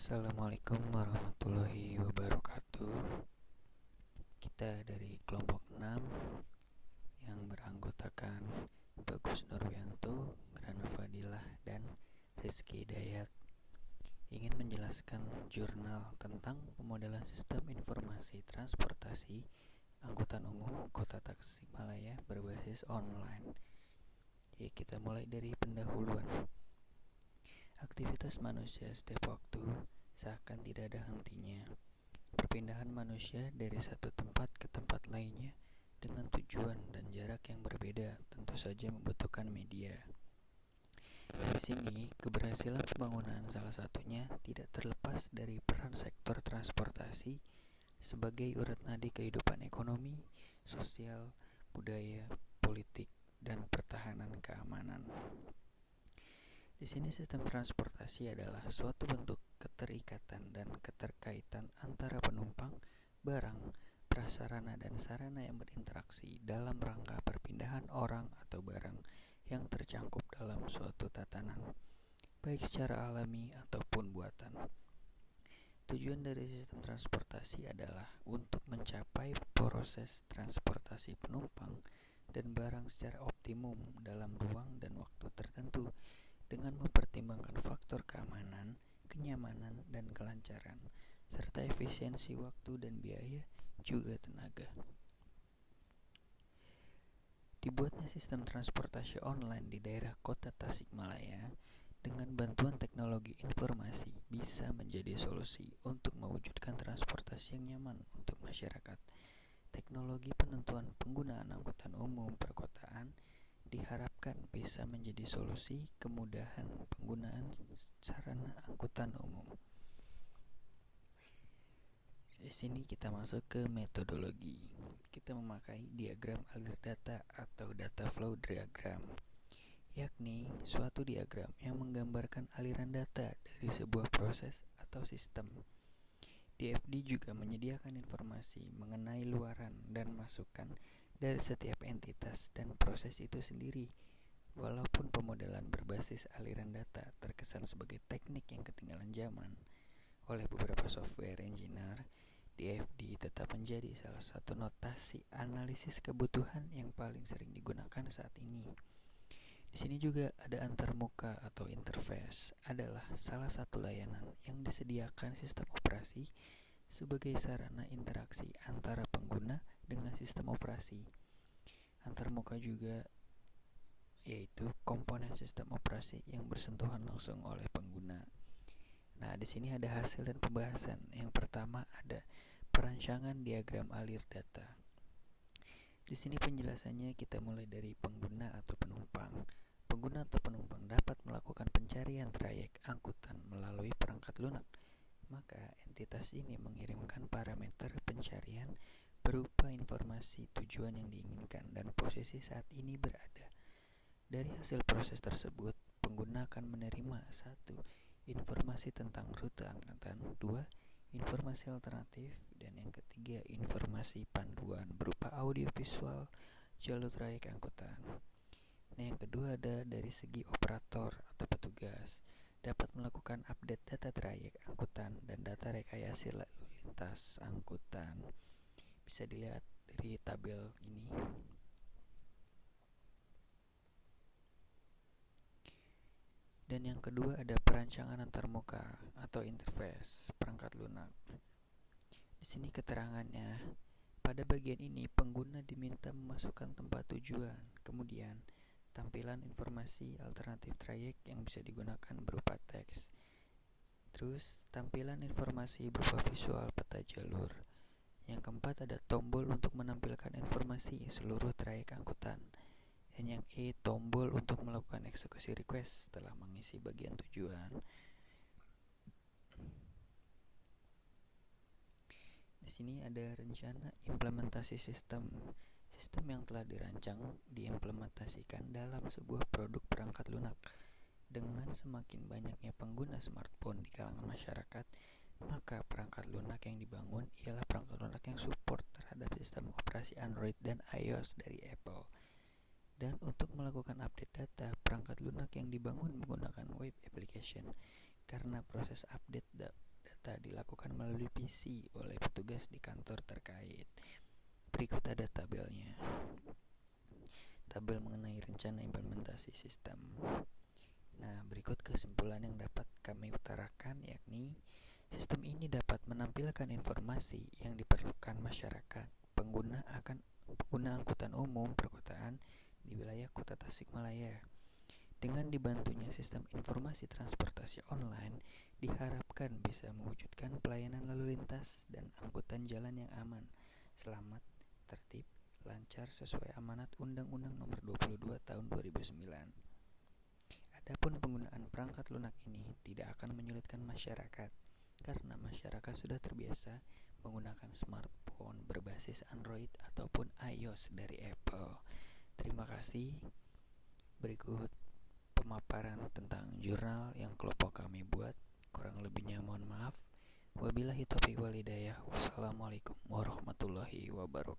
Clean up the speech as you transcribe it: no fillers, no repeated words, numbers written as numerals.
Assalamualaikum warahmatullahi wabarakatuh. Kita dari kelompok 6 yang beranggotakan Bagus Nurwianto, Grana Fadilah, dan Rizky Dayat ingin menjelaskan jurnal tentang pemodelan sistem informasi transportasi angkutan umum Kota Tasikmalaya berbasis online. Ya, kita mulai dari pendahuluan. Aktivitas manusia setiap waktu seakan tidak ada hentinya. Perpindahan manusia dari satu tempat ke tempat lainnya dengan tujuan dan jarak yang berbeda tentu saja membutuhkan media. Di sini, keberhasilan pembangunan salah satunya tidak terlepas dari peran sektor transportasi sebagai urat nadi kehidupan ekonomi, sosial, budaya, politik, dan pertahanan keamanan. Di sini sistem transportasi adalah suatu bentuk keterikatan dan keterkaitan antara penumpang, barang, prasarana dan sarana yang berinteraksi dalam rangka perpindahan orang atau barang yang tercangkup dalam suatu tatanan, baik secara alami ataupun buatan. Tujuan dari sistem transportasi adalah untuk mencapai proses transportasi penumpang dan barang secara optimum dalam ruang dan waktu tertentu, dengan mempertimbangkan faktor keamanan, kenyamanan, dan kelancaran, serta efisiensi waktu dan biaya, juga tenaga. Dibuatnya sistem transportasi online di daerah Kota Tasikmalaya dengan bantuan teknologi informasi bisa menjadi solusi untuk mewujudkan transportasi yang nyaman untuk masyarakat. Teknologi penentuan penggunaan angkutan umum perkotaan diharapkan bisa menjadi solusi kemudahan penggunaan sarana angkutan umum. Di sini kita masuk ke metodologi. Kita memakai diagram alir data atau data flow diagram, yakni suatu diagram yang menggambarkan aliran data dari sebuah proses atau sistem. DFD juga menyediakan informasi mengenai luaran dan masukan dari setiap entitas dan proses itu sendiri. Walaupun pemodelan berbasis aliran data terkesan sebagai teknik yang ketinggalan zaman oleh beberapa software engineer, DFD tetap menjadi salah satu notasi analisis kebutuhan yang paling sering digunakan saat ini. Di sini juga ada antarmuka atau interface, adalah salah satu layanan yang disediakan sistem operasi sebagai sarana interaksi antara pengguna dengan sistem operasi. Antarmuka juga yaitu komponen sistem operasi yang bersentuhan langsung oleh pengguna. Nah, di sini ada hasil dan pembahasan. Yang pertama ada perancangan diagram alir data. Di sini penjelasannya kita mulai dari pengguna atau penumpang. Pengguna atau penumpang dapat melakukan pencarian trayek angkutan melalui perangkat lunak. Maka entitas ini mengirimkan parameter pencarian berupa informasi tujuan yang diinginkan dan posisi saat ini berada. Dari hasil proses tersebut, pengguna akan menerima 1. Informasi tentang rute angkutan, 2. Informasi alternatif, dan yang ketiga informasi panduan berupa audio visual jalur trayek angkutan. Nah, yang kedua ada dari segi operator atau petugas dapat melakukan update data trayek angkutan dan data rekayasa lalu lintas angkutan. Bisa dilihat dari tabel ini. Dan yang kedua ada perancangan antarmuka atau interface perangkat lunak. Di sini keterangannya, pada bagian ini pengguna diminta memasukkan tempat tujuan, kemudian tampilan informasi alternatif trayek yang bisa digunakan berupa teks. Terus tampilan informasi berupa visual peta jalur. Yang keempat ada tombol untuk menampilkan informasi seluruh trayek angkutan. Dan yang E, tombol untuk melakukan eksekusi request setelah mengisi bagian tujuan. Di sini ada rencana implementasi sistem yang telah dirancang diimplementasikan dalam sebuah produk perangkat lunak. Dengan semakin banyaknya pengguna smartphone di kalangan masyarakat, maka perangkat lunak yang dibangun ialah perangkat lunak yang support terhadap sistem operasi Android dan iOS dari Apple. Dan untuk melakukan update data, perangkat lunak yang dibangun menggunakan web application karena proses update data dilakukan melalui PC oleh petugas di kantor terkait. Berikut ada tabelnya. Tabel mengenai rencana implementasi sistem. Nah, berikut kesimpulan yang dapat kami utarakan, yakni sistem ini dapat menampilkan informasi yang diperlukan masyarakat pengguna angkutan umum perkotaan di wilayah Kota Tasikmalaya. Dengan dibantunya sistem informasi transportasi online, diharapkan bisa mewujudkan pelayanan lalu lintas dan angkutan jalan yang aman, selamat, tertib, lancar sesuai amanat Undang-Undang Nomor 22 Tahun 2009. Adapun penggunaan perangkat lunak ini tidak akan menyulitkan masyarakat karena masyarakat sudah terbiasa menggunakan smartphone berbasis Android ataupun iOS dari Apple. Terima kasih. Berikut pemaparan tentang jurnal yang kelompok kami buat. Kurang lebihnya mohon maaf. Wabillahi taufiq wal hidayah. Wassalamualaikum warahmatullahi wabarakatuh.